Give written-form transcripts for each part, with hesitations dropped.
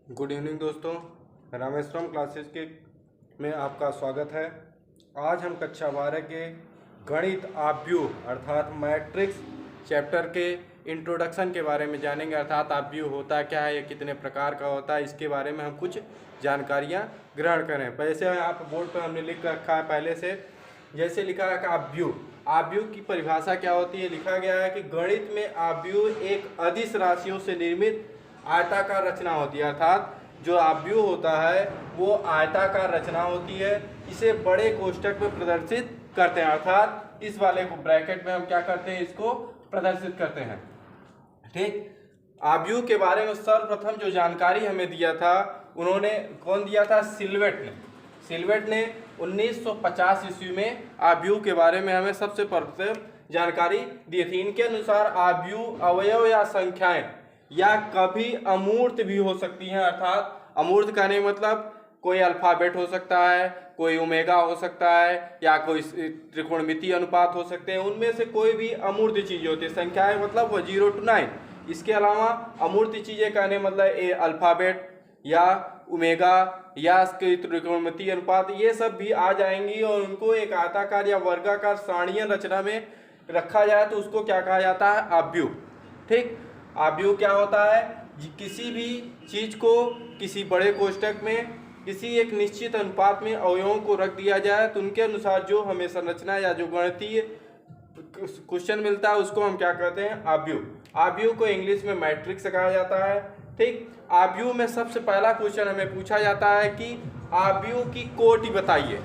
Good evening दोस्तों, Rameswaram classes के में आपका स्वागत है। आज हम कक्षा 12 के गणित आव्यूह अर्थात मैट्रिक्स चैप्टर के इंट्रोडक्शन के बारे में जानेंगे। अर्थात आव्यूह होता क्या है, ये कितने प्रकार का होता है, इसके बारे में हम कुछ जानकारियाँ ग्रहण करें। वैसे यहाँ पर बोर्ड पर हमने लिख रखा है पहले से, जैसे लिखा है कि आव्यूह। आव्यूह की परिभाषा क्या होती है, लिखा गया है कि गणित में आव्यूह एक अदिश राशियों से निर्मित आयताकार रचना होती है। अर्थात जो आव्यूह होता है वो आयताकार रचना होती है। इसे बड़े कोष्ठक में प्रदर्शित करते हैं। अर्थात इस वाले को ब्रैकेट में हम क्या करते हैं, इसको प्रदर्शित करते हैं। ठीक, आव्यूह के बारे में सर्वप्रथम जो जानकारी हमें दिया था उन्होंने कौन दिया था, सिल्वेट ने। सिल्वेट ने 1950 ईस्वी में आव्यूह के बारे में हमें सबसे प्रथम जानकारी दी थी। इनके अनुसार आव्यूह अवयव या संख्याएं या कभी अमूर्त भी हो सकती हैं। अर्थात अमूर्त कहने मतलब कोई अल्फाबेट हो सकता है, कोई ओमेगा हो सकता है, या कोई त्रिकोणमितीय अनुपात हो सकते हैं। उनमें से कोई भी अमूर्त चीज़ होती है। संख्याएं मतलब वो 0 to 9। इसके अलावा अमूर्त चीज़ें कहने मतलब ए अल्फाबेट या ओमेगा या त्रिकोणमितीय अनुपात, ये सब भी आ जाएंगी। और उनको एक आयताकार या वर्गाकार सारणीय रचना में रखा जाए तो उसको क्या कहा जाता है, आव्यूह। ठीक, आव्यूह क्या होता है, किसी भी चीज को किसी बड़े कोष्ठक में किसी एक निश्चित अनुपात में अवयवों को रख दिया जाए तो उनके अनुसार जो हमें संरचना या जो गणितीय क्वेश्चन मिलता है उसको हम क्या कहते हैं, आव्यूह। आव्यूह को इंग्लिश में मैट्रिक्स कहा जाता है। ठीक, आव्यूह में सबसे पहला क्वेश्चन हमें पूछा जाता है कि आव्यूह की कोटि बताइए।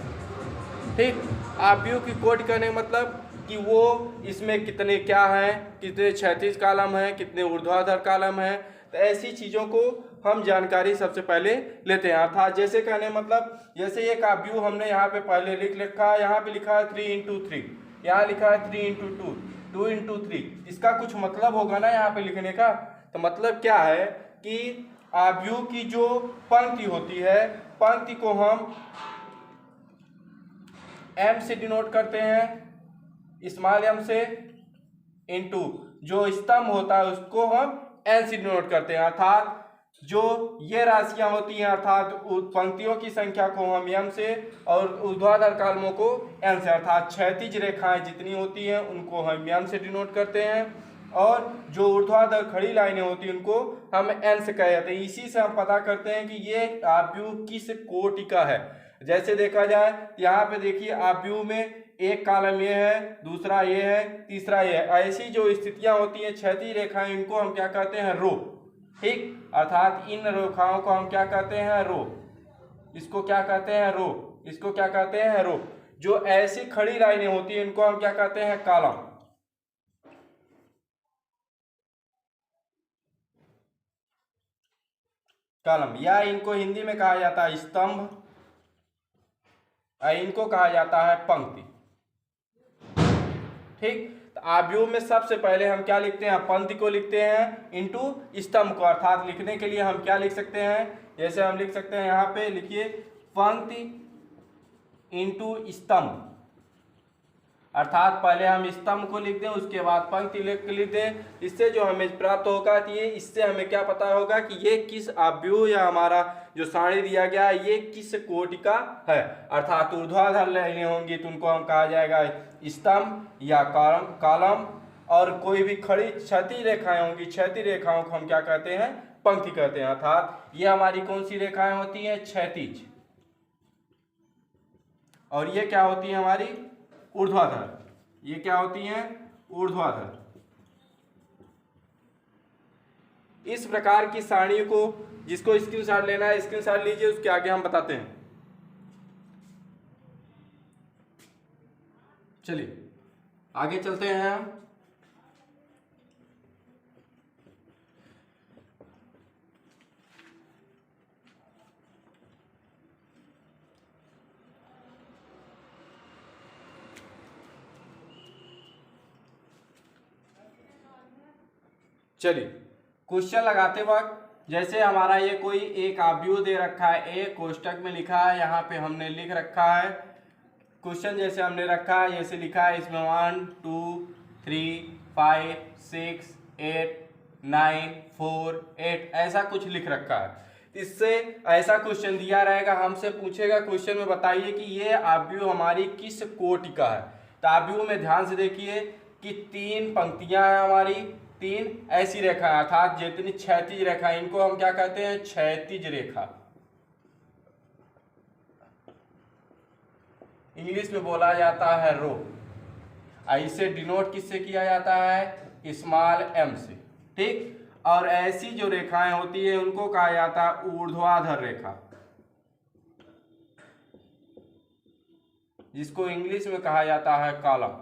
ठीक, आव्यूह की कोटि कहने मतलब कि वो इसमें कितने क्या हैं, कितने क्षैतिज कालम हैं, कितने ऊर्ध्वाधर कालम हैं। तो ऐसी चीज़ों को हम जानकारी सबसे पहले लेते हैं। अर्थात जैसे कहने मतलब जैसे एक आव्यूह हमने यहाँ पे पहले लिख रखा है। यहाँ पे लिखा है 3 into 3, यहाँ लिखा है 3 into 2, 2 into 3। इसका कुछ मतलब होगा ना यहाँ पे लिखने का। तो मतलब क्या है कि आव्यूह की जो पंक्ति होती है, पंक्ति को हम m से डिनोट करते हैं, स्मॉल m से, इनटू जो स्तंभ होता है उसको हम n से डिनोट करते हैं। अर्थात जो ये राशियां होती हैं, अर्थात पंक्तियों की संख्या को हम m से और ऊर्ध्वाधर कालमों को n से, अर्थात क्षैतिज रेखाएं जितनी होती हैं उनको हम m से डिनोट करते हैं और जो ऊर्ध्वाधर खड़ी लाइनें होती हैं उनको हम n से कह जाते हैं। इसी से हम पता करते हैं कि ये आव्यूह किस कोटि का है। जैसे देखा जाए यहाँ पे देखिए, आव्यूह में एक कालम ये है, दूसरा ये है, तीसरा ये है। ऐसी जो स्थितियां होती हैं क्षैतिज रेखाएं, इनको हम क्या कहते हैं, रो। ठीक, अर्थात इन रेखाओं को हम क्या कहते हैं, रो। इसको क्या कहते हैं, रो। इसको क्या कहते हैं, रो। जो ऐसी खड़ी लाइनें होती हैं इनको हम क्या कहते हैं, कॉलम। कॉलम या इनको हिंदी में कहा जाता है स्तंभ, इनको कहा जाता है पंक्ति। ठीक, तो आव्यूह में सबसे पहले हम क्या लिखते हैं, पंक्ति को लिखते हैं इंटू स्तंभ को। अर्थात लिखने के लिए हम क्या लिख सकते हैं, जैसे हम लिख सकते हैं यहाँ पे लिखिए पंक्ति इंटू स्तंभ। अर्थात पहले हम स्तंभ को लिख दें, उसके बाद पंक्ति लिख दें। इससे जो हमें प्राप्त होगा कि ये, इससे हमें क्या पता होगा कि ये किस आव्यूह या हमारा जो सारणी दिया गया है ये किस कोटि का है। अर्थात ऊर्ध्वाधर लाइनें होंगी तो उनको हम कहा जाएगा स्तंभ या कॉलम, और कोई भी खड़ी क्षैतिज रेखाएं होंगी, क्षैतिज रेखाओं को हम क्या कहते हैं, पंक्ति कहते हैं। अर्थात ये हमारी कौन सी रेखाएं होती हैं, क्षैतिज, और ये क्या होती है हमारी, ऊर्ध्वाधर। ये क्या होती हैं, ऊर्ध्वाधर। इस प्रकार की सारणियों को जिसको स्क्रीनशॉट लेना है स्क्रीनशॉट लीजिए, उसके आगे हम बताते हैं। चलिए आगे चलते हैं हम। चलिए क्वेश्चन लगाते वक्त जैसे हमारा ये कोई एक आव्यूह दे रखा है, एक कोष्ठक में लिखा है, यहाँ पे हमने लिख रखा है क्वेश्चन जैसे हमने रखा है, जैसे लिखा है इसमें 1 2 3 5 6 8 9 4 8 ऐसा कुछ लिख रखा है। इससे ऐसा क्वेश्चन दिया रहेगा, हमसे पूछेगा क्वेश्चन में बताइए कि ये आव्यूह हमारी किस कोटि का है। तो आव्यूह में ध्यान से देखिए कि 3 पंक्तियां हैं हमारी, 3 ऐसी रेखा है, अर्थात जितनी क्षैतिज रेखा है इनको हम क्या कहते हैं, क्षैतिज रेखा। इंग्लिश में बोला जाता है रो। इसे डिनोट किससे किया जाता है, स्मॉल एम से। ठीक, और ऐसी जो रेखाएं होती है उनको कहा जाता है ऊर्ध्वाधर रेखा, जिसको इंग्लिश में कहा जाता है कॉलम।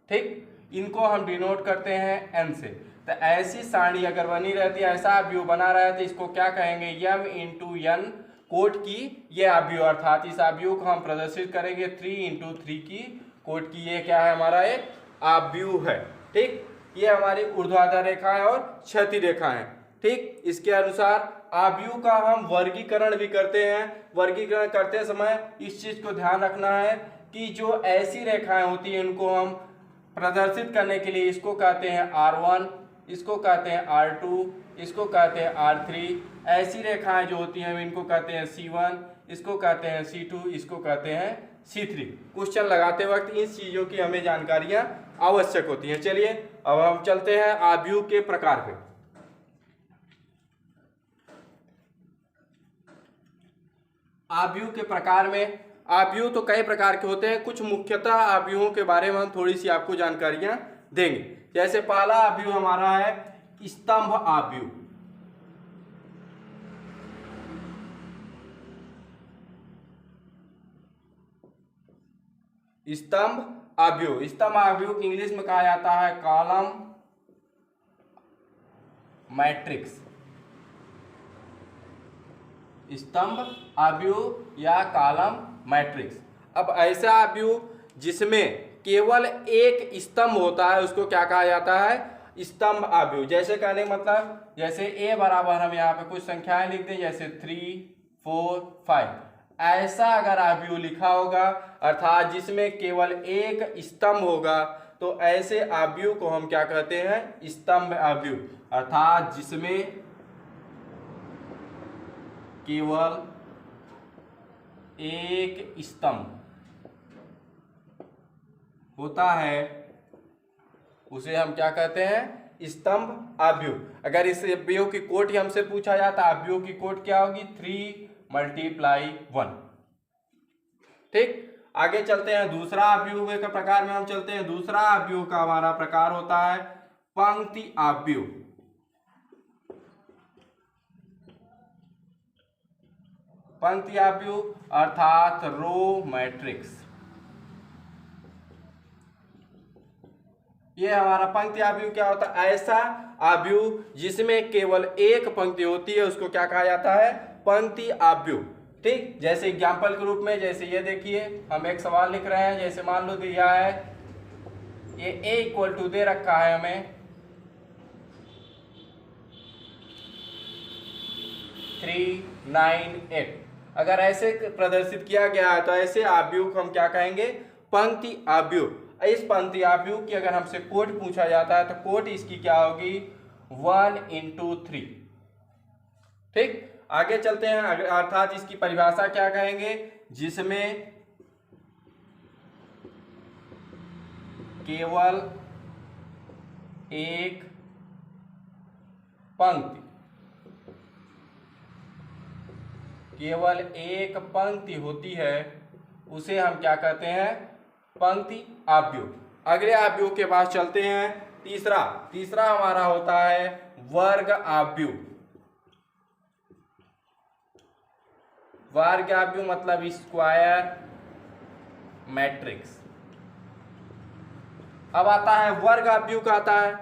ठीक, इनको हम डिनोट करते हैं एन से। तो ऐसी सारणी अगर बनी रहती है, ऐसा आव्यूह बना रहा है, तो इसको क्या कहेंगे, यम इंटू एन कोट की ये आव्यूह, अर्थात इस आव्यूह को हम प्रदर्शित करेंगे 3 इंटू 3 की कोट की। ये क्या है, हमारा एक आव्यूह है। ठीक, ये हमारी ऊर्ध्वाधर रेखा है और क्षैतिज रेखा है। ठीक, इसके अनुसार आव्यूह का हम वर्गीकरण भी करते हैं। वर्गीकरण करते समय इस चीज को ध्यान रखना है कि जो ऐसी रेखाएं होती हैं उनको हम प्रदर्शित करने के लिए इसको कहते हैं R1, इसको कहते हैं R2, इसको कहते हैं R3। ऐसी रेखाएं जो होती हैं इनको कहते हैं C1, इसको कहते हैं C2, इसको कहते हैं C3। क्वेश्चन लगाते वक्त इन चीजों की हमें जानकारियां आवश्यक होती हैं। चलिए अब हम चलते हैं आव्यूह के प्रकार पे। आव्यूह के प्रकार में, आव्यूह तो कई प्रकार के होते हैं, कुछ मुख्यतः आव्यूहों के बारे में हम थोड़ी सी आपको जानकारियां देंगे। जैसे पहला आव्यूह हमारा है स्तंभ आव्यूह। स्तंभ आव्यूह, स्तंभ आव्यूह की इंग्लिश में कहा जाता है कॉलम मैट्रिक्स। स्तंभ आव्यूह या कॉलम मैट्रिक्स। अब ऐसा आव्यूह जिसमें केवल एक स्तंभ होता है उसको क्या कहा जाता है, स्तंभ आव्यूह। जैसे कहने का मतलब, जैसे a बराबर हम यहाँ पे कुछ संख्याएं लिख दें, जैसे 3, 4, 5। ऐसा अगर आव्यूह लिखा होगा, अर्थात जिसमें केवल एक स्तंभ होगा, तो ऐसे आव्यूह को हम क्या कहते हैं, स्तंभ आव्यूह। अर्थात जिसमें केवल एक स्तंभ होता है उसे हम क्या कहते हैं, स्तंभ आव्यूह। अगर इस आव्यूह की कोटि हमसे पूछा जाता, आव्यूह की कोटि क्या होगी, 3 × 1। ठीक, आगे चलते हैं दूसरा आव्यूह के प्रकार में हम चलते हैं। दूसरा आव्यूह का हमारा प्रकार होता है पंक्ति आव्यूह। पंक्ति आव्यूह अर्थात रो मैट्रिक्स। ये हमारा पंक्ति आव्यूह क्या होता है, ऐसा आव्यूह जिसमें केवल एक पंक्ति होती है उसको क्या कहा जाता है, पंक्ति आव्यूह। ठीक, जैसे एग्जाम्पल के रूप में, जैसे ये देखिए हम एक सवाल लिख रहे हैं, जैसे मान लो दिया है ये a = दे रखा है हमें 3, 9, 8। अगर ऐसे प्रदर्शित किया गया है तो ऐसे आव्यूह को हम क्या कहेंगे, पंक्ति आव्यूह। इस पंक्ति आव्यूह की अगर हमसे कोट पूछा जाता है तो कोट इसकी क्या होगी, 1 × 3। ठीक, आगे चलते हैं। अर्थात इसकी परिभाषा क्या कहेंगे, जिसमें केवल एक पंक्ति, केवल एक पंक्ति होती है उसे हम क्या कहते हैं, पंक्ति आव्यूह। अगले आव्यूह के पास चलते हैं। तीसरा हमारा होता है वर्ग आव्यूह। वर्ग आव्यूह मतलब स्क्वायर मैट्रिक्स। अब आता है वर्ग आव्यूह का आता है।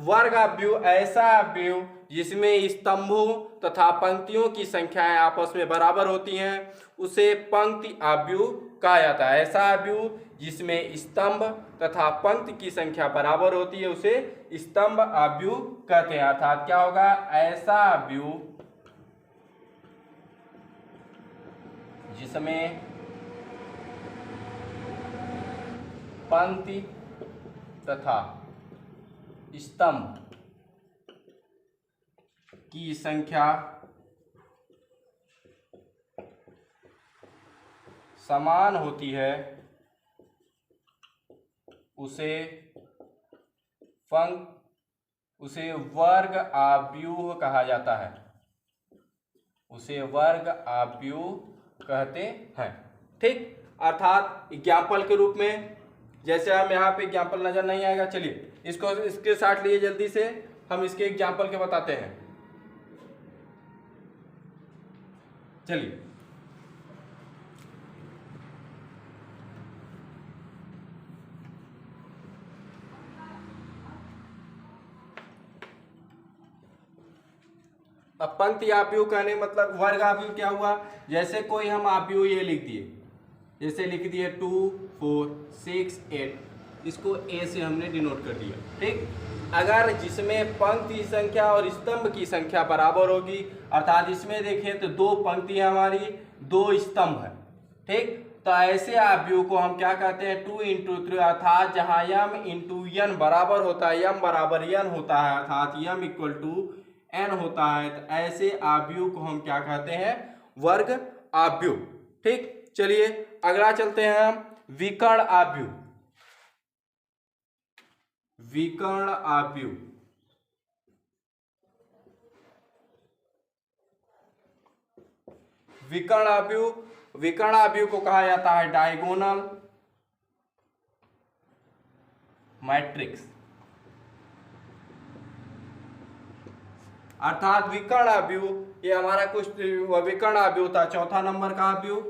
वर्ग आव्यूह ऐसा आव्यूह जिसमें स्तंभों तथा पंक्तियों की संख्याएं आपस में बराबर होती हैं उसे पंक्ति आव्यूह कहा जाता है। ऐसा आव्यूह जिसमें स्तंभ तथा पंक्ति की संख्या बराबर होती है उसे स्तंभ आव्यूह कहते हैं। अर्थात क्या होगा, ऐसा आव्यूह जिसमें पंक्ति तथा स्तंभ की संख्या समान होती है उसे वर्ग आव्यूह कहा जाता है, उसे वर्ग आव्यूह कहते हैं। ठीक, अर्थात एग्जाम्पल के रूप में, जैसे हम यहाँ पे एग्जाम्पल नजर नहीं आएगा, चलिए इसको इसके साथ लिए जल्दी से हम इसके एग्जाम्पल के बताते हैं। चलिए अब पंक्ति आव्यूह कहने मतलब वर्ग आव्यूह क्या हुआ, जैसे कोई हम आव्यूह ये लिख दिए, जैसे लिख दिए 2 4 6 8, इसको ए से हमने डिनोट कर दिया। ठीक, अगर जिसमें पंक्ति की संख्या और स्तंभ की संख्या बराबर होगी, अर्थात इसमें देखें तो 2 पंक्तियां हमारी 2 स्तंभ है। ठीक, तो ऐसे आव्यूह को हम क्या कहते हैं 2 इंटू 3, अर्थात जहां यम इंटू एन बराबर होता है, यम बराबर एन होता है, अर्थात यम इक्वल टू एन होता है, तो ऐसे आव्यूह को हम क्या कहते हैं वर्ग आव्यूह। ठीक, चलिए अगला चलते हैं हम विकर्ण आव्यूह। विकर्ण आव्यूह विकर्ण आव्यूह को कहा जाता है डायगोनल मैट्रिक्स, अर्थात विकर्ण आव्यूह ये हमारा कुछ विकर्ण आव्यूह था, चौथा नंबर का आव्यूह।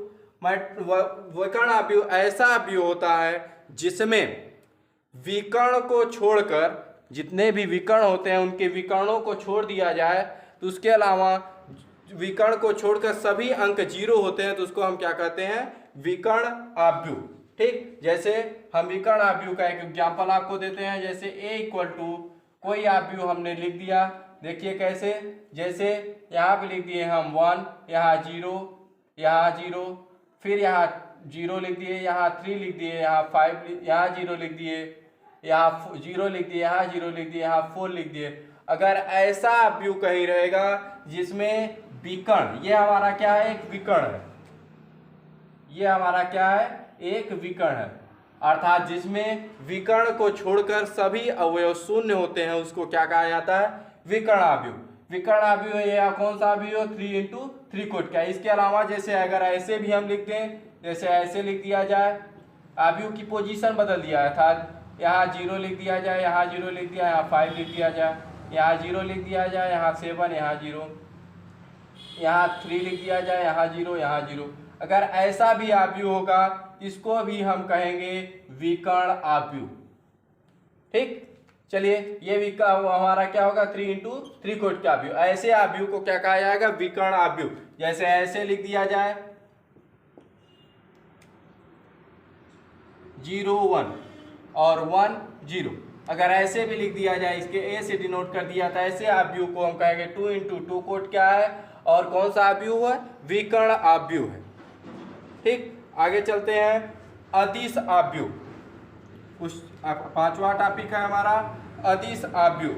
विकर्ण आव्यूह ऐसा आव्यूह होता है जिसमें विकर्ण को छोड़कर, जितने भी विकर्ण होते हैं उनके विकर्णों को छोड़ दिया जाए, तो उसके अलावा विकर्ण को छोड़कर सभी अंक 0 होते हैं, तो उसको हम क्या कहते हैं विकर्ण आव्यूह। ठीक, जैसे हम विकर्ण आव्यूह का एक एग्जाम्पल आपको देते हैं, जैसे a इक्वल टू कोई आव्यूह हमने लिख दिया, देखिए कैसे, जैसे यहाँ पे लिख दिए हम 1, यहाँ 0, यहाँ 0, फिर यहाँ 0 लिख दिए, यहाँ 3 लिख दिए, यहाँ 5, यहाँ 0 लिख दिए, यहाँ 0 लिख दिए, यहाँ 0 लिख दिए, यहाँ 4 लिख दिए। अगर ऐसा आव्यूह कहीं रहेगा जिसमें विकर्ण, ये हमारा क्या है एक विकर्ण है, ये हमारा क्या है एक विकर्ण है, अर्थात जिसमें विकर्ण को छोड़कर सभी अवयव शून्य होते हैं, उसको क्या कहा जाता है विकर्ण आव्यूह। विकर्ण आव्यूह ये कौन सा आव्यूह 3 इंटू 3 कोट का। इसके अलावा जैसे अगर ऐसे भी हम लिख दें, जैसे ऐसे लिख दिया जाए, आव्यूह की पोजीशन बदल दिया है, अर्थात यहाँ 0 लिख दिया जाए, यहाँ 0 लिख दिया, यहाँ 5 लिख दिया जाए, यहाँ 0 लिख दिया जाए, यहाँ 7, यहाँ 0, यहाँ 3 लिख दिया जाए, यहाँ 0, यहाँ 0। अगर ऐसा भी आव्यूह होगा इसको भी हम कहेंगे विकर्ण आव्यूह। ठीक, चलिए ये हमारा क्या होगा 3 इंटू 3 कोट का आव्यूह। ऐसे आव्यूह को क्या कहा जाएगा विकर्ण आव्यूह। जैसे ऐसे लिख दिया जाए 0 1 और 1 0, अगर ऐसे भी लिख दिया जाए, इसके ए से डिनोट कर दिया था, ऐसे आव्यूह को हम कहेंगे 2 इंटू 2 कोट क्या है और कौन सा आव्यूह है विकर्ण आव्यूह है। ठीक, आगे चलते हैं अदिश आव्यूह, कुछ 5वां टॉपिक है हमारा अदिश आव्यूह।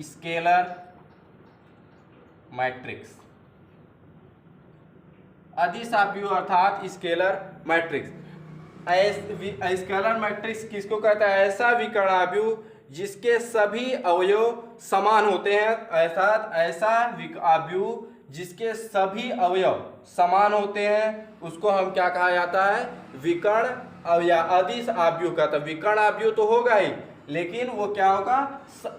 स्केलर मैट्रिक्स, अदिश आव्यूह अर्थात स्केलर मैट्रिक्स। स्केलर मैट्रिक्स किसको कहता है, ऐसा विकर्ण आव्यूह जिसके सभी अवयव समान होते हैं, अर्थात ऐसा आव्यूह जिसके सभी अवयव समान होते हैं, उसको हम क्या कहा जाता है विकर्ण या अदिश आव्यूह कहता है। विकर्ण आव्यूह तो होगा ही, लेकिन वो क्या होगा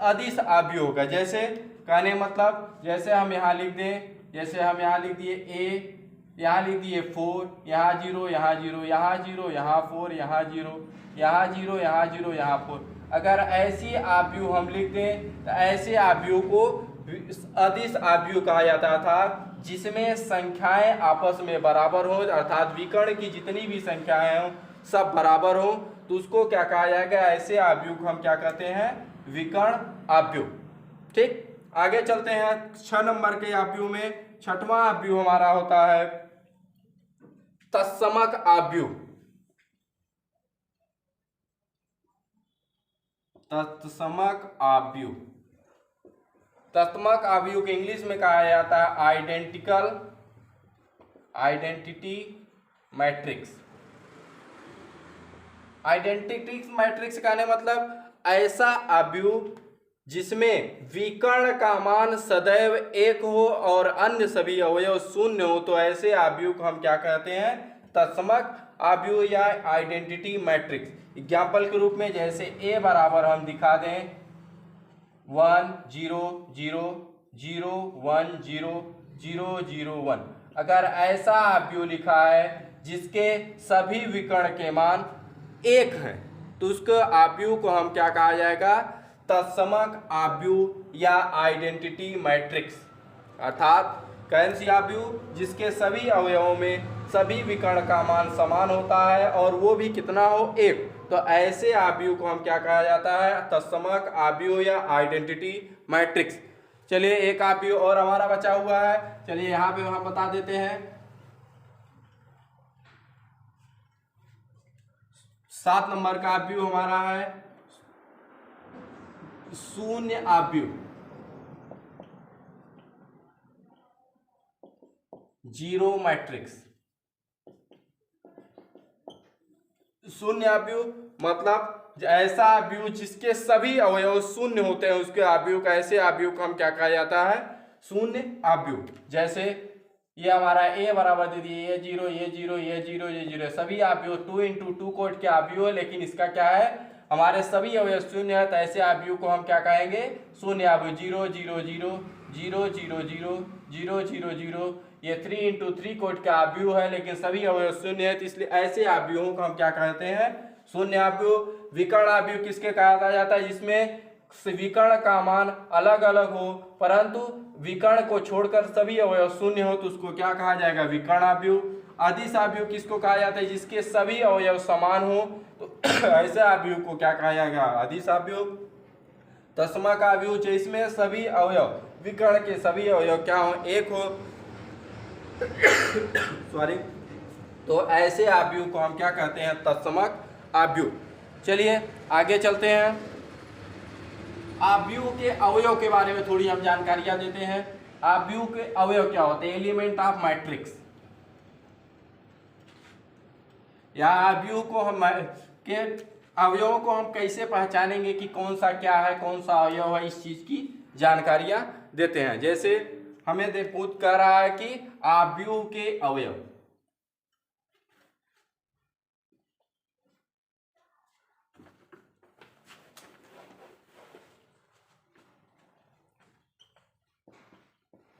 अदिश आव्यूह होगा। जैसे कहने मतलब, जैसे हम यहाँ लिख दें, जैसे हम यहाँ लिख दिए a, यहाँ लिख दिए 4, यहाँ 0, यहाँ 0, यहाँ 0, यहाँ 4, यहाँ 0, यहाँ 0, यहाँ 0, यहाँ 4। अगर ऐसी आव्यूह हम लिख दें तो ऐसे आव्यूह को अदिश आव्यूह कहा जाता था, जिसमें संख्याएं आपस में बराबर हो, अर्थात विकर्ण की जितनी भी संख्याएं हों सब बराबर हो, तो उसको क्या कहा जाएगा ऐसे आव्यूह को हम क्या कहते हैं विकर्ण आव्यूह। ठीक, आगे चलते हैं 6 नंबर के आव्यूह में। 6वां आव्यूह हमारा होता है तत्समक आव्यूह। तत्समक आव्यूह। तत्समक आव्यूह के इंग्लिश में कहा जाता है आइडेंटिटी मैट्रिक्स। आइडेंटिटी मैट्रिक्स का मतलब ऐसा आव्यूह जिसमें विकर्ण का मान सदैव एक हो और अन्य सभी अवयव शून्य हो, तो ऐसे आव्यूह को हम क्या कहते हैं? तत्समक आव्यूह या आइडेंटिटी मैट्रिक्स। एग्जाम्पल के रूप में जैसे ए बराबर हम दिखा दें 1 0 0 0 1 0 0 0 1। अगर ऐसा आव्यूह लिखा है जिसके सभी विकर्ण के मान एक हैं, तो उसके आव्यूह को हम क्या कहा जाएगा? तत्समक आव्यूह या आइडेंटिटी मैट्रिक्स। अर्थात कौन सी आव्यूह? जिसके सभी अवयवों में सभी विकर्ण का मान समान होता है और वो भी कितना हो? एक। तो ऐसे आव्यूह को हम क्या कहा जाता है? तत्समक आव्यूह या आइडेंटिटी मैट्रिक्स। चलिए एक आव्यूह और हमारा बचा हुआ है, चलिए यहाँ पे हम बता देते हैं। 7 नंबर का आव्यूह हमारा है शून्य आव्यूह, जीरो मैट्रिक्स। शून्य आव्यूह मतलब ऐसा आव्यूह जिसके सभी अवयव शून्य होते हैं, उसके आव्यूह का, ऐसे आव्यूह को हम क्या कहा जाता है? शून्य आव्यूह। जैसे ये हमारा ए बराबर दे दिए ये 0 ये 0 ये 0 ये 0, सभी आव्यूह 2 × 2 कोट के आव्यूह है, लेकिन इसका क्या है? हमारे सभी अवयव शून्य है, तो ऐसे आव्यूह को हम क्या कहेंगे? शून्य आव्यूह। 0 0 0 0 0 0 0 0 0, ये 3 × 3 कोट का आव्यूह है, लेकिन सभी अवयव शून्य है, तो इसलिए ऐसे आव्यूहों को हम क्या कहते हैं? शून्य आव्यूह। विकर्ण आव्यूह किसके कहा जाता है? जिसमें विकर्ण का मान अलग अलग हो परंतु विकर्ण को छोड़कर सभी अवयव शून्य हो, तो उसको क्या कहा जाएगा? विकर्ण आव्यूह। अदिश आव्यूह किसको कहा जाता है? जिसके सभी अवयव समान हो, तो ऐसे आव्यूह को क्या कहा जाएगा? अदिश आव्यूह। तत्समक आव्यूह जिसमें सभी अवयव, विकर्ण के सभी अवयव क्या हो? एक हो सॉरी, तो ऐसे आव्यूह को हम क्या कहते हैं? तत्समक आव्यूह। चलिए आगे चलते हैं। आव्यूह के अवयव के बारे में थोड़ी हम जानकारियां देते हैं। आव्यूह के अवयव क्या होते हैं? Element of matrix. या आव्यूह को हम के अवयवों को हम कैसे पहचानेंगे कि कौन सा क्या है, कौन सा अवयव है, इस चीज की जानकारियां देते हैं। जैसे हमें पूछ कर रहा है कि आव्यूह के अवयव।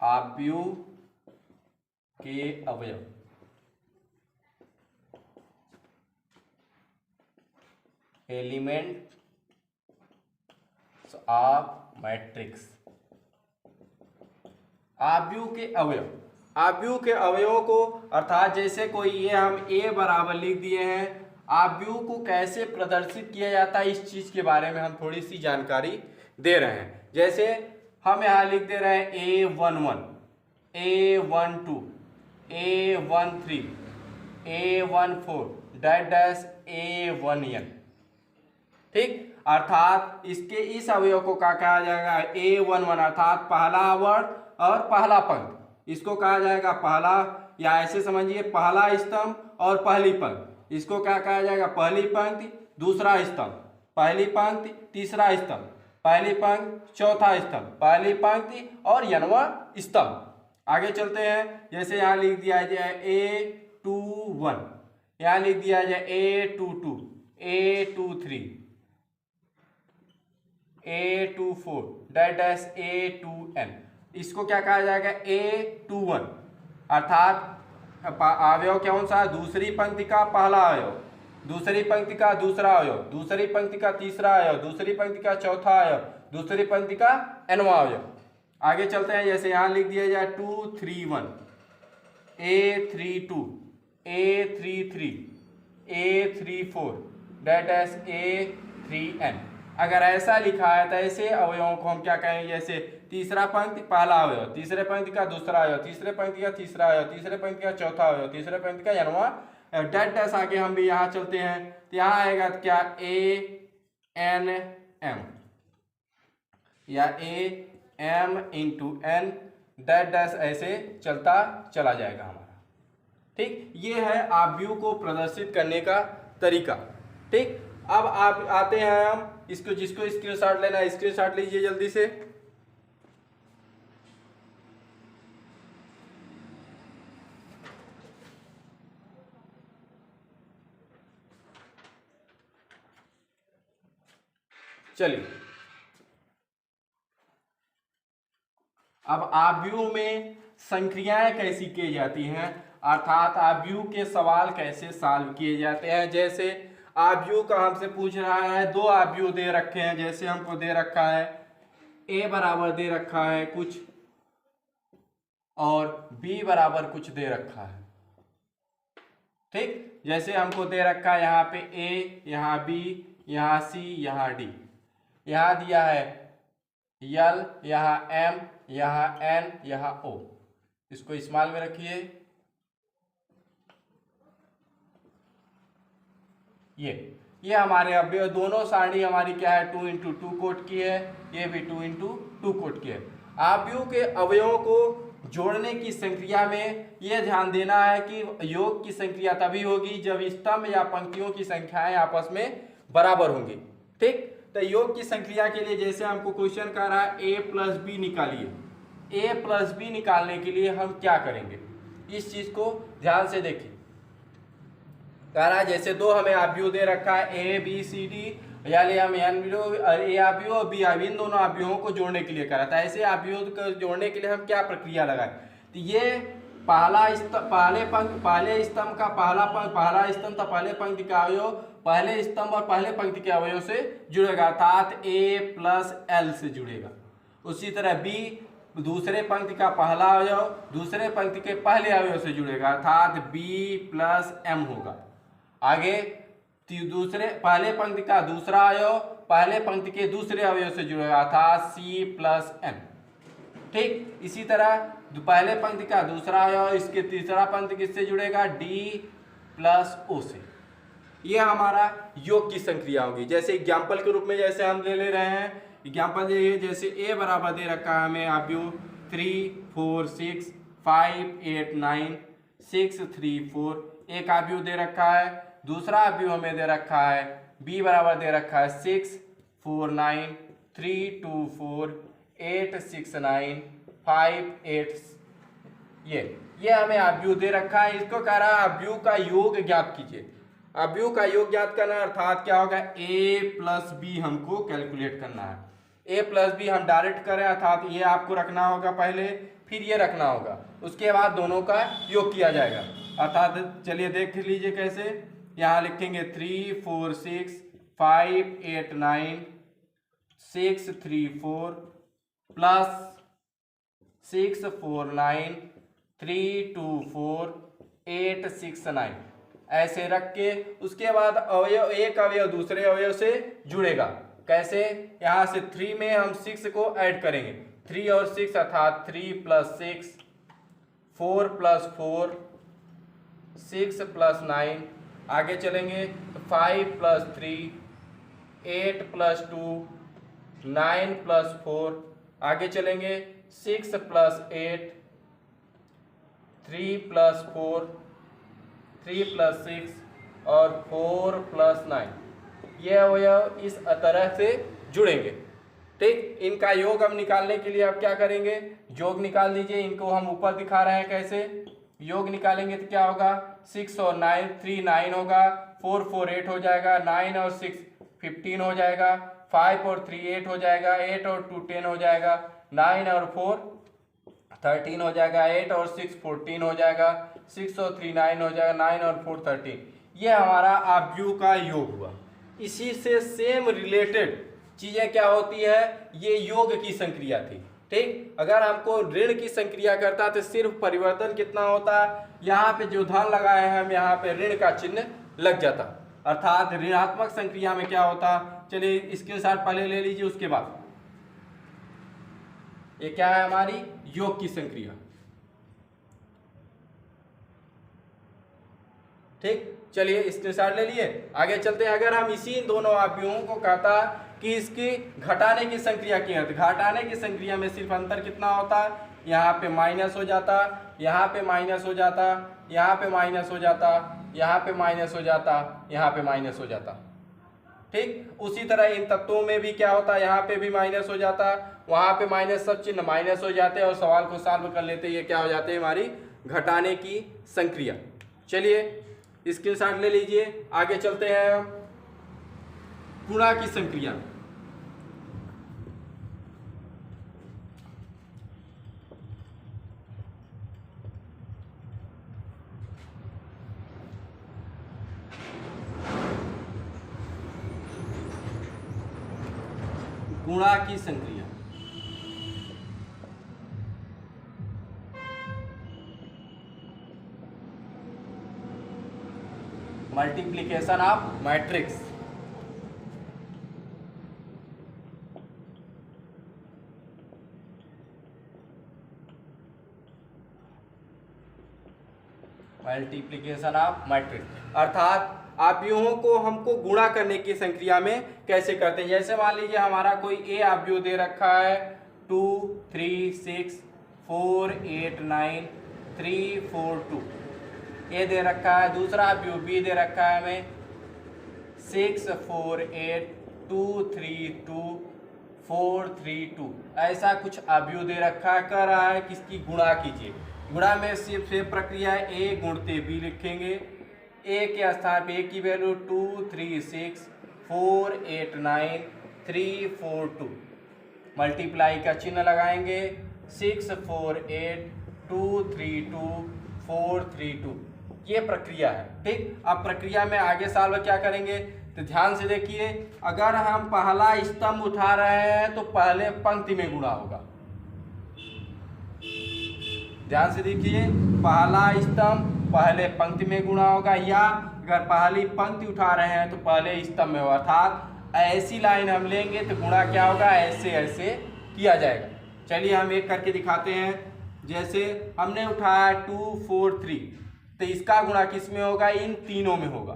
आव्यूह के अवयव एलिमेंट ऑफ मैट्रिक्स। आव्यूह के अवयव, आव्यूह के अवयवों को अर्थात जैसे कोई ये हम ए बराबर लिख दिए हैं, आव्यूह को कैसे प्रदर्शित किया जाता है, इस चीज के बारे में हम थोड़ी सी जानकारी दे रहे हैं। जैसे हम यहाँ लिख दे रहे हैं A11, A12, A13, A14 dash A1n। ठीक, अर्थात इसके इस अवयव को क्या कहा जाएगा? A11 अर्थात पहला वर्ड और पहला पंक्ति, इसको कहा जाएगा पहला, या ऐसे समझिए पहला स्तंभ और पहली पंक्ति, इसको क्या कहा जाएगा? पहली पंक्ति दूसरा स्तंभ, पहली पंक्ति तीसरा स्तंभ, पहली पंक्ति चौथा स्तंभ, पहली पंक्ति और यनवा स्तंभ। आगे चलते हैं। जैसे यहाँ लिख दिया जाए A21, यहाँ लिख दिया जाए A22, A23, A24 dash A2n। इसको क्या कहा जाएगा? A21 अर्थात अवयव कौन सा? दूसरी पंक्ति का पहला अवयव, दूसरी पंक्ति का दूसरा अवयव, दूसरी पंक्ति का तीसरा अवयव, दूसरी पंक्ति का चौथा अवयव, दूसरी पंक्ति का nवां अवयव। आगे चलते हैं। जैसे यहाँ लिख दिया जाए 231, A32, A33, A34 dash A3n। अगर ऐसा लिखा है तो ऐसे अवयवों को हम क्या कहेंगे? जैसे तीसरा पंक्ति पहला अवयव, तीसरे पंक्ति का दूसरा अवयव, तीसरे पंक्ति का तीसरा अवयव, तीसरे पंक्ति का चौथा अवयव, तीसरे पंक्ति का यनवा डैश। आगे हम भी यहाँ चलते हैं तो यहाँ आएगा क्या? A N एम, या A M into N dash dash ऐसे चलता चला जाएगा हमारा। ठीक, ये है आव्यूह को प्रदर्शित करने का तरीका। ठीक, अब आप आते हैं हम इसको, जिसको स्क्रीनशॉट लेना है स्क्रीनशॉट लीजिए जल्दी से। चलिए, अब आव्यूह में संक्रियाएं कैसी की जाती हैं, अर्थात आव्यूह के सवाल कैसे सॉल्व किए जाते हैं। जैसे आव्यूह का हमसे पूछ रहा है, दो आव्यूह दे रखे हैं, जैसे हमको दे रखा है a बराबर दे रखा है कुछ और b बराबर कुछ दे रखा है। ठीक, जैसे हमको दे रखा है यहाँ पे a, यहाँ b, यहाँ c, यहाँ d, यहाँ दिया है l, यहाँ m, यहाँ n, यहाँ o। इसको स्मॉल में रखिए। ये हमारे अवयव, दोनों सारणी हमारी क्या है 2 इंटू 2 कोट की है, ये भी 2 इंटू 2 कोट की है। आव्यूह के अवयवों को जोड़ने की संक्रिया में यह ध्यान देना है कि योग की संक्रिया तभी होगी जब स्तंभ या पंक्तियों की संख्याएं आपस में बराबर होंगी। ठीक, तो योग की संक्रिया के लिए जैसे हमको क्वेश्चन कह रहा है a प्लस बी निकालिए, a प्लस बी निकालने के लिए हम क्या करेंगे, इस चीज को ध्यान से देखिए। कह रहा है जैसे दो हमें आव्यूह दे रखा है a b c d, या ले हम ए आव्यूह और बी आव्यूह, इन दोनों आव्यूहों को जोड़ने के लिए कह रहा था। ऐसे आव्यूह को जोड़ने के लिए हम क्या प्रक्रिया लगाएं, तो ये पहला पहले स्तंभ का पहला स्तंभ था, पहले पंक्ति का अवयव पहले स्तंभ और पहले पंक्ति के अवयव से जुड़ेगा, अर्थात a प्लस एल से जुड़ेगा। उसी तरह b दूसरे पंक्ति का पहला अवयव दूसरे पंक्ति के पहले अवयव से जुड़ेगा, अर्थात b प्लस एम होगा। आगे दूसरे पहले पंक्ति का दूसरा अवयव पहले पंक्ति के दूसरे अवयव से जुड़ेगा, अर्थात c प्लस एन। ठीक, इसी तरह पहले पंक्ति का दूसरा अवयव इसके तीसरा पंक्ति किससे जुड़ेगा, d प्लस o से। ये हमारा योग की संक्रिया होगी। जैसे एग्जाम्पल के रूप में जैसे हम ले रहे हैं एग्जाम्पल, जैसे a बराबर दे रखा है हमें आव्यूह 3 4 6 5 8 9 6 3 4, एक आव्यूह दे रखा है। दूसरा आव्यूह हमें दे रखा है b बराबर दे रखा है 6 4 9 3 2 4 8 6 9 5 8। ये हमें आव्यूह दे रखा है। इसको कह रहा है आव्यूह का योग ज्ञात कीजिए। आव्यूह का योग ज्ञात करना है, अर्थात क्या होगा a प्लस बी हमको कैलकुलेट करना है। a प्लस बी हम डायरेक्ट करें, अर्थात ये आपको रखना होगा पहले, फिर ये रखना होगा, उसके बाद दोनों का योग किया जाएगा। अर्थात चलिए देख लीजिए कैसे, यहाँ लिखेंगे 3 4 6 5 8 9 6 3 4 प्लस 6 4 9 3 2 4 8 6 9, ऐसे रख के उसके बाद अवयव एक अवयव दूसरे अवयव से जुड़ेगा। कैसे, यहाँ से 3 में हम 6 को ऐड करेंगे, 3 और 6 अर्थात 3 प्लस 6 4 प्लस 4 6 प्लस 9, आगे चलेंगे 5 प्लस 3 8 प्लस 2 9 प्लस 4, आगे चलेंगे 6 प्लस 8 3 प्लस 4 3 प्लस 6 और 4 प्लस 9। ये अवयव इस तरह से जुड़ेंगे। ठीक, इनका योग हम निकालने के लिए अब क्या करेंगे, योग निकाल दीजिए। इनको हम ऊपर दिखा रहे हैं कैसे, योग निकालेंगे तो क्या होगा 6 और 9 3 9 होगा, 4 4 8 हो जाएगा, 9 और 6 15 हो जाएगा, 5 और 3 8 हो जाएगा, 8 और 2 10 हो जाएगा, 9 और 4 13 हो जाएगा, 8 और 6 14 हो जाएगा, 6 और 3 9 हो जाएगा, 9 और 4 13। ये हमारा आव्यूह का योग हुआ। इसी से सेम रिलेटेड चीजें क्या होती है, ये योग की संक्रिया थी। ठीक, अगर हमको ऋण की संक्रिया करता तो सिर्फ परिवर्तन कितना होता, यहाँ पे जो धन लगाए हैं हम यहाँ पे ऋण का चिन्ह लग जाता, अर्थात ऋणात्मक संक्रिया में क्या होता। चलिए स्क्रीनशॉट पहले ले लीजिए, उसके बाद ये क्या है हमारी योग की संक्रिया। ठीक, चलिए स्क्रीनशॉट ले लिए, आगे चलते हैं। अगर हम इसी दोनों आव्यूहों को कहता कि इसकी घटाने की संक्रिया की है। घटाने की संक्रिया में सिर्फ अंतर कितना होता है, यहाँ पे माइनस हो जाता, यहाँ पे माइनस हो जाता, यहाँ पे माइनस हो जाता, यहाँ पे माइनस हो जाता, यहाँ पे माइनस हो जाता। ठीक उसी तरह इन तत्वों में भी क्या होता है, यहाँ पे भी माइनस हो जाता, वहाँ पे माइनस, सब चिन्ह माइनस हो जाते हैं और सवाल को सॉल्व कर लेते। ये क्या हो जाते हैं, हमारी घटाने की संक्रिया। चलिए स्क्रीनशॉट ले लीजिए, आगे चलते हैं हम गुणा की संक्रिया। गुणा की संक्रिया multiplication of matrix. Multiplication of matrix अर्थात अवयवों को हमको गुणा करने की संक्रिया में कैसे करते हैं। जैसे मान लीजिए हमारा कोई ए अवयव दे रखा है 2 3 6 4 8 9 3 4 2, ए दे रखा है। दूसरा अवयव बी दे रखा है हमें 6 4 8 2 3 2 4 3 2। ऐसा कुछ अवयव दे रखा है, कह रहा है किसकी गुणा कीजिए। गुणा में सिर्फ से प्रक्रिया है, ए गुणते बी लिखेंगे। ए के स्थान पे ए की वैल्यू 2 3 6 4 8 9 3 4 2, मल्टीप्लाई का चिन्ह लगाएंगे 6 4 8 2 3 2 4 3 2। ये प्रक्रिया है। ठीक, अब प्रक्रिया में आगे सॉल्व क्या करेंगे, तो ध्यान से देखिए, अगर हम पहला स्तंभ उठा रहे हैं तो पहले पंक्ति में गुणा होगा। ध्यान से देखिए, पहला स्तंभ पहले पंक्ति में गुणा होगा, या अगर पहली पंक्ति उठा रहे हैं तो पहले स्तंभ में होगा। अर्थात ऐसी लाइन हम लेंगे तो गुणा क्या होगा, ऐसे ऐसे किया जाएगा। चलिए हम एक करके दिखाते हैं। जैसे हमने उठाया 2 4 3, तो इसका गुणा किस में होगा, इन तीनों में होगा,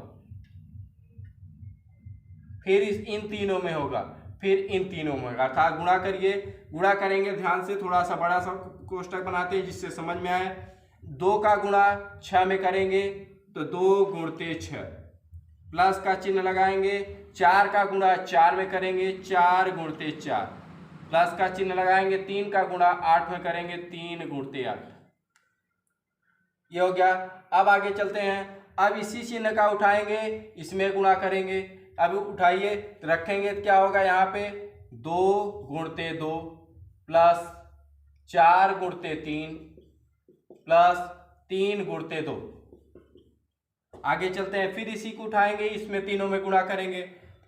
फिर इन तीनों में होगा, फिर इन तीनों में होगा। अर्थात गुणा करिए, गुणा करेंगे, ध्यान से थोड़ा सा बड़ा सा कोष्टक बनाते हैं जिससे समझ में आए। 2 का गुणा 6 में करेंगे तो 2 गुणते 6, प्लस का चिन्ह लगाएंगे। 4 का गुणा 4 में करेंगे, 4 गुणते 4, प्लस का चिन्ह लगाएंगे। 3 का गुणा 8 में करेंगे, 3 गुणते 8। ये हो गया। अब आगे चलते हैं, अब इसी चिन्ह का उठाएंगे, इसमें गुणा करेंगे। अब उठाइए तो रखेंगे तो क्या होगा, यहाँ पे 2 गुणते 2 प्लस 4 गुणते 3 प्लस 3 गुणते 2। आगे चलते हैं, फिर इसी को उठाएंगे, इसमें तीनों में गुणा करेंगे,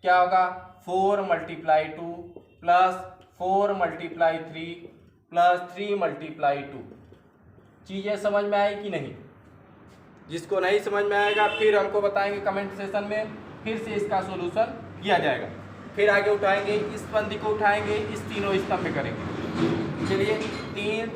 क्या होगा 4 × 2 प्लस 4 × 3 प्लस 3 × 2। चीजें समझ में आई कि नहीं? जिसको नहीं समझ में आएगा फिर हमको बताएंगे कमेंट सेशन में, फिर से इसका सॉल्यूशन किया जाएगा। फिर आगे उठाएंगे, इस पंक्ति को उठाएंगे, इस तीनों स्तंभ में करेंगे। चलिए 3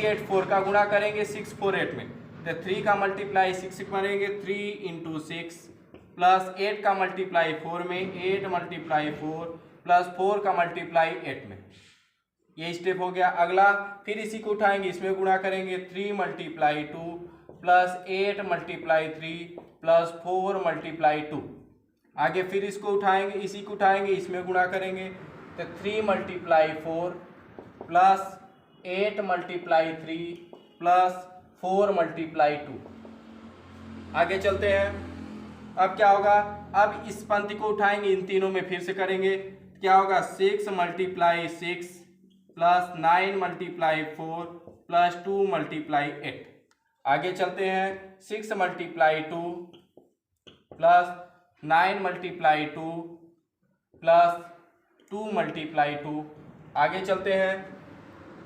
8 4 का गुणा करेंगे 6 4 8 में, तो 3 का मल्टीप्लाई 6 करेंगे, 3 × 6 प्लस 8 का मल्टीप्लाई 4 में, 8 × 4 प्लस 4 का मल्टीप्लाई 8 में। ये स्टेप हो गया। अगला फिर इसी को उठाएंगे, इसमें गुणा करेंगे, 3 × 2 प्लस 8 × 3 प्लस 4 × 2। आगे फिर इसको उठाएंगे, इसी को उठाएंगे, इसमें गुणा करेंगे, तो 3 × 4 प्लस 8 × 3 प्लस 4 × 2। आगे चलते हैं, अब क्या होगा, अब इस पंक्ति को उठाएंगे, इन तीनों में फिर से करेंगे, क्या होगा 6 × 6 प्लस 9 × 4 प्लस 2 × 8। आगे चलते हैं, 6 × 2 प्लस 9 × 2 प्लस 2 × 2। आगे चलते हैं,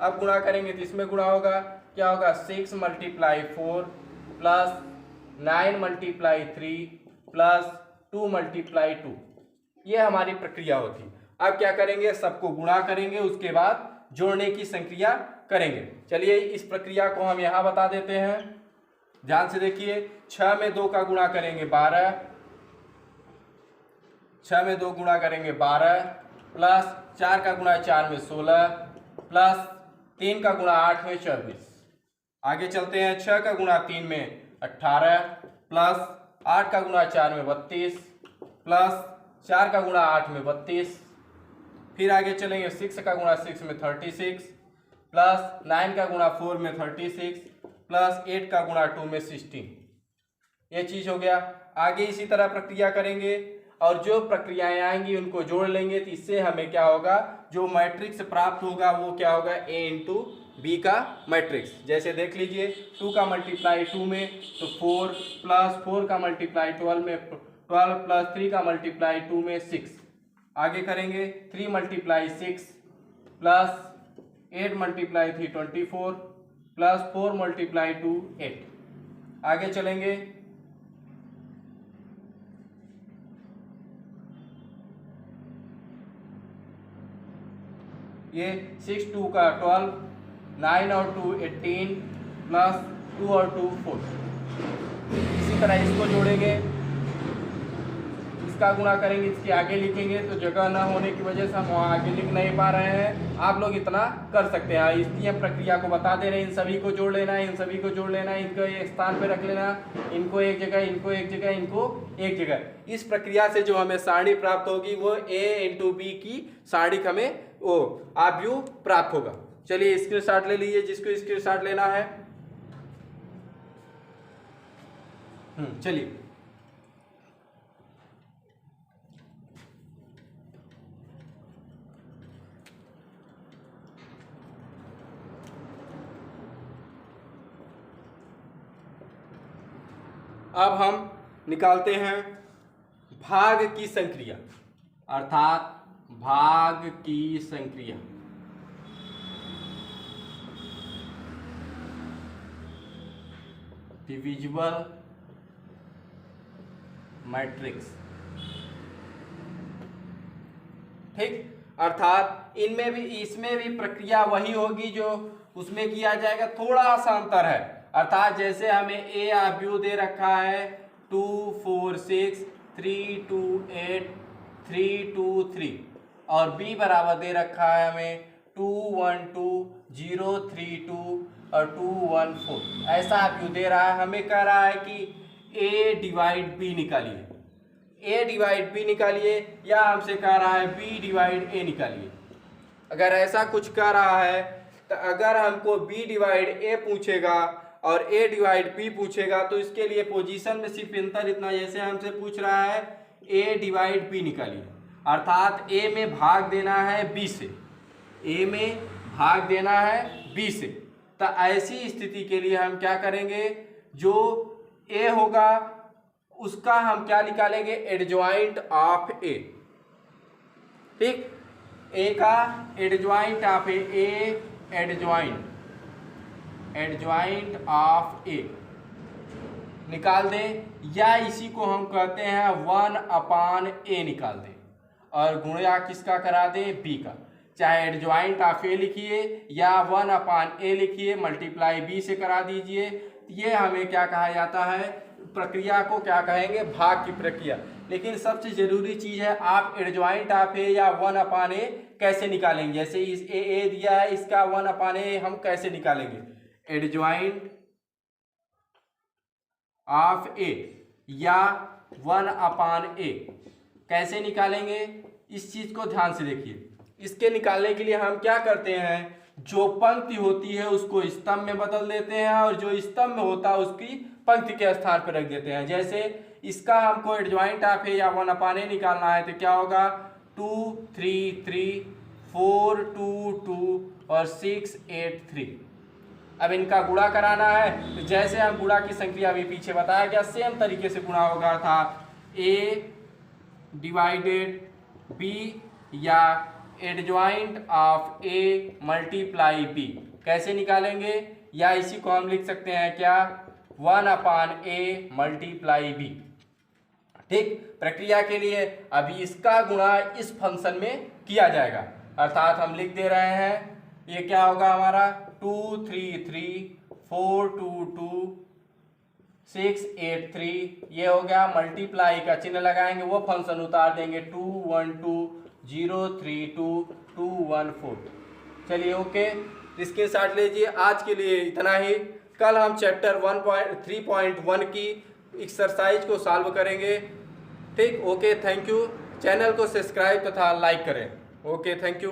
अब गुणा करेंगे तो इसमें गुणा होगा, क्या होगा 6 × 4 प्लस 9 × 3 प्लस 2 × 2। ये हमारी प्रक्रिया होती। अब क्या करेंगे, सबको गुणा करेंगे, उसके बाद जोड़ने की संक्रिया करेंगे। चलिए इस प्रक्रिया को हम यहाँ बता देते हैं, ध्यान से देखिए। 6 में 2 का गुणा करेंगे 12, 6 में 2 गुणा करेंगे 12, प्लस 4 का गुणा 4 में 16 प्लस 3 का गुणा 8 में 24। आगे चलते हैं, 6 का गुणा 3 में 18 प्लस 8 का गुणा 4 में 32 प्लस 4 का गुणा 8 में 32। फिर आगे चलेंगे, 6 का गुणा 6 में 36 प्लस 9 का गुणा 4 में 36 प्लस 8 का गुणा 2 में 16। ये चीज हो गया। आगे इसी तरह प्रक्रिया करेंगे और जो प्रक्रियाएं आएंगी उनको जोड़ लेंगे, तो इससे हमें क्या होगा, जो मैट्रिक्स प्राप्त होगा वो क्या होगा, a इंटू बी का मैट्रिक्स। जैसे देख लीजिए, 2 का मल्टीप्लाई 2 में तो 4 प्लस 4 का मल्टीप्लाई 12 में 12 प्लस 3 का मल्टीप्लाई 2 में 6। आगे करेंगे, 3 multiply 6 plus 8 multiply 3 24 plus 4 multiply 2 8। आगे चलेंगे, ये 6 2 का 12, 9 और 2 18 प्लस 2 और 2 4। इसी तरह इसको जोड़ेंगे, इसका गुणा करेंगे, इसके आगे लिखेंगे, तो जगह ना होने की वजह से हम वहाँ आगे लिख नहीं पा रहे हैं। आप लोग इतना कर सकते हैं, इसलिए प्रक्रिया को बता दे रहे हैं। इन सभी को जोड़ लेना है, इन सभी को जोड़ लेना है, इनको एक स्थान पे रख लेना, इनको एक जगह, इनको एक जगह, इनको एक जगह। इस प्रक्रिया से जो हमें सारणी प्राप्त होगी वो a इंटू बी की सारणी हमें वो आव्यूह प्राप्त होगा। चलिए स्क्रीनशॉट ले लीजिए, जिसको स्क्रीनशॉट लेना है। चलिए अब हम निकालते हैं भाग की संक्रिया, अर्थात भाग की संक्रिया। डिविजिबल मैट्रिक्स, ठीक। अर्थात इनमें भी, इसमें भी प्रक्रिया वही होगी जो उसमें किया जाएगा, थोड़ा सा अंतर है। अर्थात जैसे हमें ए आव्यूह दे रखा है 2 4 6 3 2 8 3 2 3 और बी बराबर दे रखा है हमें 2 1 2 0 3 2 और 2 1 4। ऐसा आव्यूह दे रहा है, हमें कह रहा है कि ए डिवाइड बी निकालिए, ए डिवाइड बी निकालिए, या हमसे कह रहा है बी डिवाइड ए निकालिए। अगर ऐसा कुछ कह रहा है तो अगर हमको बी डिवाइड ए पूछेगा और ए डिवाइड बी पूछेगा तो इसके लिए पोजीशन में सिर्फ अंतर इतना, जैसे हमसे पूछ रहा है ए डिवाइड बी निकालिए, अर्थात ए में भाग देना है बी से, ए में भाग देना है बी से। तो ऐसी स्थिति के लिए हम क्या करेंगे, जो ए होगा उसका हम क्या निकालेंगे, एडजॉइंट ऑफ ए, ठीक। ए का adjoint of A adjoint of A निकाल दें, या इसी को हम कहते हैं 1/a निकाल दें और गुणा किसका करा दें, बी का। चाहे एडजॉइंट ऑफ ए लिखिए या 1/a लिखिए, मल्टीप्लाई बी से करा दीजिए। ये हमें क्या कहा जाता है, प्रक्रिया को क्या कहेंगे, भाग की प्रक्रिया। लेकिन सबसे जरूरी चीज है, आप एडजॉइंट ऑफ ए या 1/a कैसे निकालेंगे। जैसे इस ए दिया है, इसका 1/a हम कैसे निकालेंगे, एडजॉइंट ऑफ ए या 1/a कैसे निकालेंगे, इस चीज को ध्यान से देखिए। इसके निकालने के लिए हम क्या करते हैं, जो पंक्ति होती है उसको स्तंभ में बदल देते हैं और जो स्तंभ में होता है उसकी पंक्ति के स्थान पर रख देते हैं। जैसे इसका हमको एडजॉइंट ऑफ ए या 1/a निकालना है तो क्या होगा, 2 3 3 4 2 2 और 6 8 3। अब इनका गुणा कराना है, तो जैसे हम गुणा की संक्रिया भी पीछे बताया गया सेम तरीके से गुणा होगा, अर्थात ए डिवाइडेड बी या adjoint of A multiply B कैसे निकालेंगे, या इसी को हम लिख सकते हैं क्या, 1/a मल्टीप्लाई बी, ठीक। प्रक्रिया के लिए अभी इसका गुणा इस फंक्शन में किया जाएगा, अर्थात हम लिख दे रहे हैं, ये क्या होगा हमारा 2 3 3 4 2 2 6 8 3। ये हो गया, मल्टीप्लाई का चिन्ह लगाएंगे, वो फंक्शन उतार देंगे 2 1 2 03214। चलिए ओके, स्क्रीन शॉट लीजिए। आज के लिए इतना ही। कल हम चैप्टर 3.1 की एक्सरसाइज को सॉल्व करेंगे। ठीक, ओके, थैंक यू। चैनल को सब्सक्राइब तथा लाइक करें। Okay, thank you.